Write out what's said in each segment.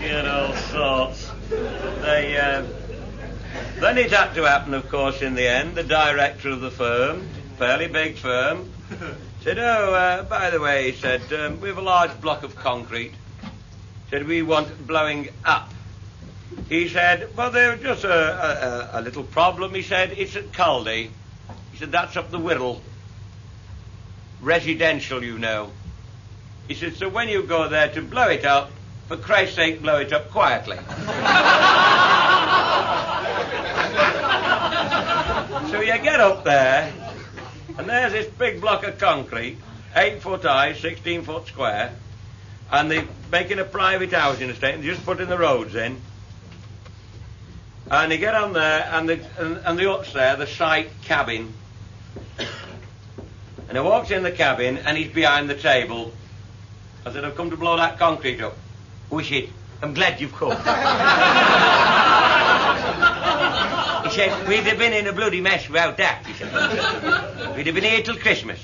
Get all sorts. Then it had to happen, of course, in the end. The director of the firm, fairly big firm, said, by the way, he said, we have a large block of concrete. Said, we want it blowing up. He said, well, there's just a little problem. He said, it's at Caldy. He said, that's up the Wirral. Residential, you know. He said, so when you go there to blow it up, for Christ's sake, blow it up quietly. So you get up there, and there's this big block of concrete, 8 foot high, 16 foot square, and they're making a private housing estate and just putting the roads in. And you get on there, and the upstairs, the site cabin. And he walks in the cabin, and he's behind the table. I said, I've come to blow that concrete up. Wish it. I'm glad you've come. He said, we'd have been in a bloody mess without that, he said. We'd have been here till Christmas.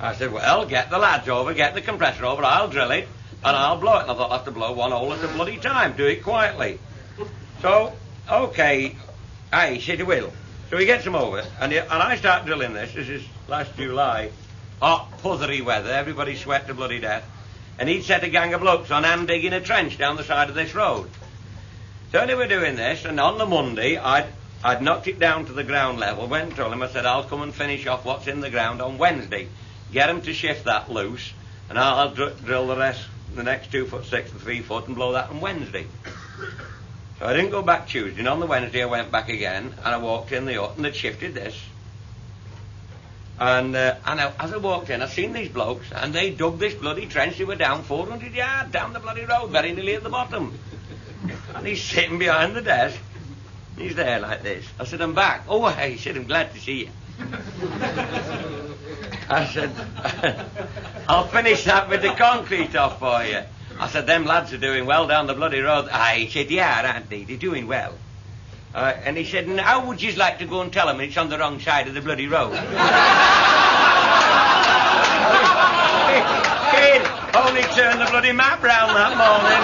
I said, well, get the lads over, get the compressor over, I'll drill it, and I'll blow it. And I thought, I'll have to blow one hole at a bloody time, do it quietly. So, okay, he said he will. So he gets them over, and I start drilling this. This is last July. Hot, puthery weather, everybody sweat to bloody death. And he'd set a gang of blokes on hand digging a trench down the side of this road. So they were doing this, and on the Monday, I'd knocked it down to the ground level, went and told him, I said, I'll come and finish off what's in the ground on Wednesday. Get him to shift that loose, and I'll drill the rest, the next 2 foot 6 and 3 foot, and blow that on Wednesday. So I didn't go back Tuesday, and on the Wednesday I went back again, and I walked in the hut, and they'd shifted this. And as I walked in, I seen these blokes, and they dug this bloody trench. They were down 400 yards down the bloody road, very nearly at the bottom. And he's sitting behind the desk. He's there like this. I said, I'm back. Oh, he said, I'm glad to see you. I said, I'll finish that with the concrete off for you. I said, them lads are doing well down the bloody road. He said, yeah, aren't they? They're doing well. And he said, how would you like to go and tell them it's on the wrong side of the bloody road? Kid, only turned the bloody map round that morning.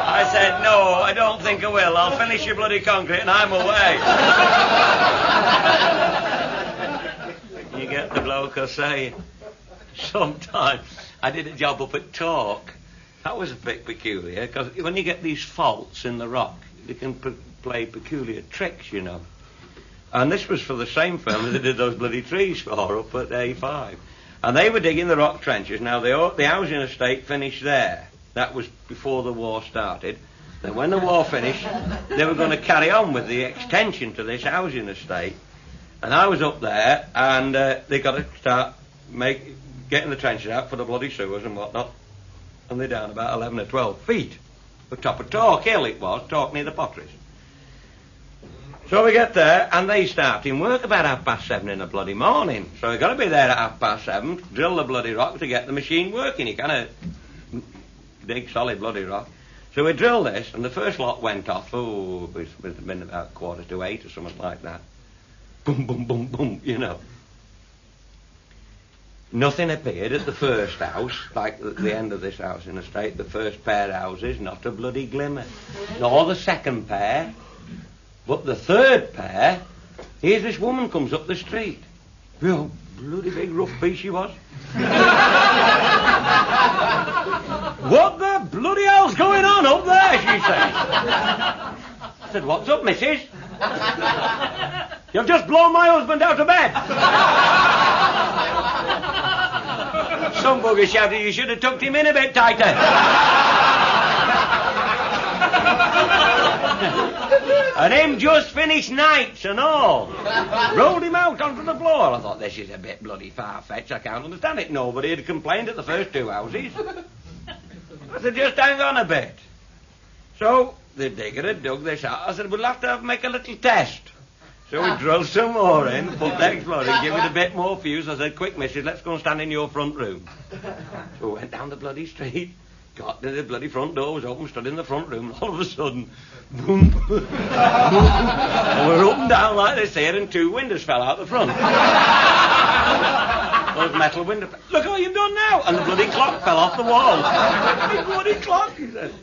I said, no, I don't think I will. I'll finish your bloody concrete and I'm away. You get the bloke I say. Sometimes I did a job up at Torque. That was a bit peculiar, because when you get these faults in the rock, you can play peculiar tricks, you know. And this was for the same firm that did those bloody trees for up at A5. And they were digging the rock trenches. Now, the housing estate finished there. That was before the war started. Then when the war finished, they were going to carry on with the extension to this housing estate. And I was up there, and they got to start getting the trenches out for the bloody sewers and whatnot. And they're down about 11 or 12 feet. The top of Torque Hill it was, Torque near the Potteries. So we get there, and they start in work about 7:30 in the bloody morning. So we've got to be there at 7:30, drill the bloody rock to get the machine working. You kind of dig solid bloody rock. So we drill this, and the first lot went off, it was been about 7:45 or something like that. Boom, boom, boom, boom, you know. Nothing appeared at the first house, like the end of this housing estate, the first pair of houses, not a bloody glimmer. Nor the second pair. But the third pair, here's this woman comes up the street. Real bloody big rough piece she was. What the bloody hell's going on up there, she says. I said, what's up, missus? You've just blown my husband out of bed. Some bugger shouted, you should have tucked him in a bit tighter. And him just finished nights and all. Rolled him out onto the floor. I thought, this is a bit bloody far-fetched. I can't understand it. Nobody had complained at the first 2 houses. I said, just hang on a bit. So the digger had dug this out. I said, we'll have to make a little test. So we drilled some more in, put the explorer, give it a bit more fuse. I said, quick, missus, let's go and stand in your front room. So we went down the bloody street, got to the bloody front door, was open, stood in the front room, and all of a sudden, boom, boom, and we're up and down like this here, and 2 windows fell out the front. Those metal window... Look what you've done now! And the bloody clock fell off the wall. The bloody clock, he said.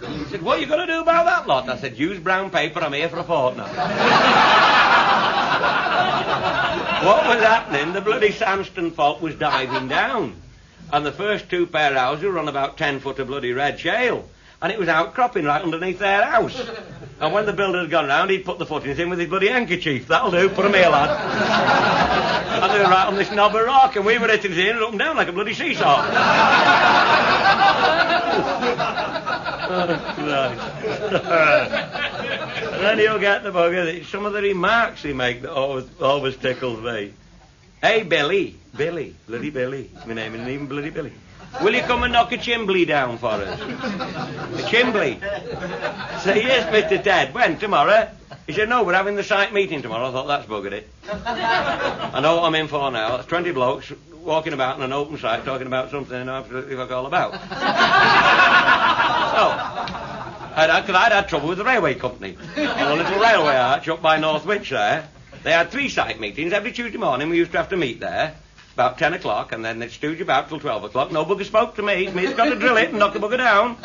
He said, what are you going to do about that lot? I said, use brown paper, I'm here for a fortnight. What was happening? The bloody sandstone fault was diving down. And the first two pair of houses were on about 10 foot of bloody red shale. And it was outcropping right underneath their house. And when the builder had gone round, he'd put the footings in with his bloody handkerchief. That'll do, put 'em here, lad. And they were right on this knob of rock, and we were hitting it in and up and down like a bloody seesaw. And then he'll get the bugger. Some of the remarks he makes that always tickles me. Hey, Billy. Bloody Billy. My name isn't even bloody Billy. Will you come and knock a chimbley down for us? A chimbley? Say, yes, Mr. Ted. When? Tomorrow? He said, no, we're having the site meeting tomorrow. I thought, that's buggered it. I know what I'm in for now. It's 20 blokes walking about on an open site talking about something I know absolutely fuck all about. So, I'd had trouble with the railway company. On a little railway arch up by Northwich there. They had 3 site meetings every Tuesday morning. We used to have to meet there. About 10 o'clock, and then they'd stooge about till 12 o'clock. No bugger spoke to me. Me's got to drill it and knock the bugger down.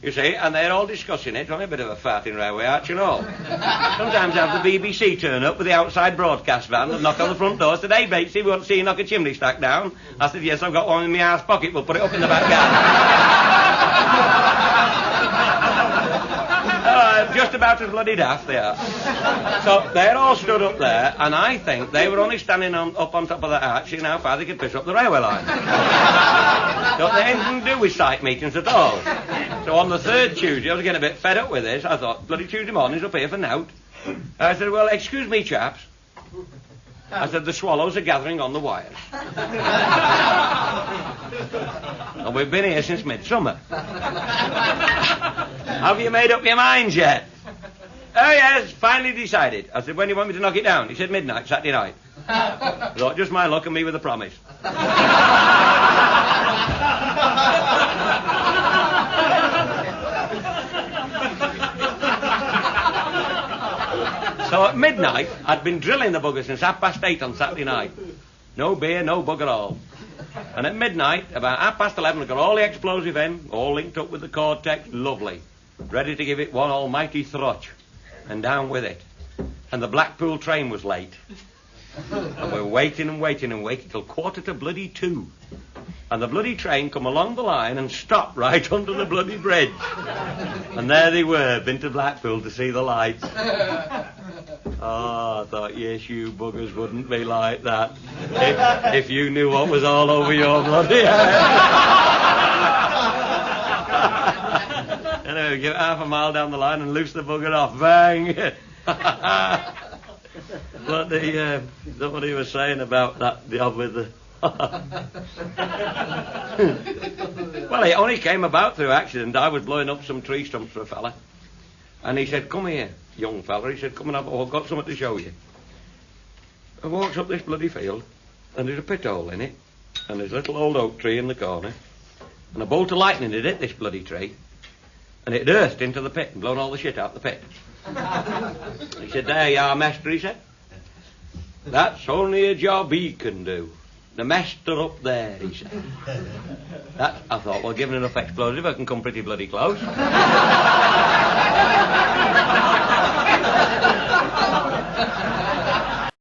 You see, and they're all discussing it. It's only a bit of a farting railway arch and all. Sometimes I have the BBC turn up with the outside broadcast van and knock on the front door. Said, hey, Batesy, we want to see you knock a chimney stack down. I said, yes, I've got one in my arse pocket. We'll put it up in the back garden. Just about as bloody daft they are. So they're all stood up there, and I think they were only standing up on top of the arch, seeing how far they could push up the railway line. Don't they have anything to do with site meetings at all. So on the 3rd Tuesday, I was getting a bit fed up with this. I thought, bloody Tuesday morning's up here for nout. I said, well, excuse me, chaps. I said, the swallows are gathering on the wires. And we've been here since midsummer. Have you made up your minds yet? Oh, yes, finally decided. I said, when do you want me to knock it down? He said, midnight, Saturday night. I thought, just my luck and me with a promise. So at midnight, I'd been drilling the bugger since 8:30 on Saturday night. No beer, no bugger all. And at midnight, about 11:30, I got all the explosive in, all linked up with the Cortex, lovely. Ready to give it one almighty throtch. And down with it. And the Blackpool train was late. And we're waiting till 2:15. And the bloody train come along the line and stopped right under the bloody bridge. And there they were, been to Blackpool to see the lights. Oh, I thought, yes, you buggers wouldn't be like that if you knew what was all over your bloody head. Anyway, get half a mile down the line and loose the bugger off. Bang! But somebody was saying about that job with the... Well, it only came about through accident. I was blowing up some tree stumps for a fella. And he said, come here, young fella. He said, come and have I've got something to show you. I walks up this bloody field, and there's a pit hole in it, and there's a little old oak tree in the corner, and a bolt of lightning had hit this bloody tree, and it earthed into the pit and blown all the shit out the pit. He said, there you are, master, he said. That's only a job he can do. The master up there, he said. I thought, well, given enough explosive, I can come pretty bloody close.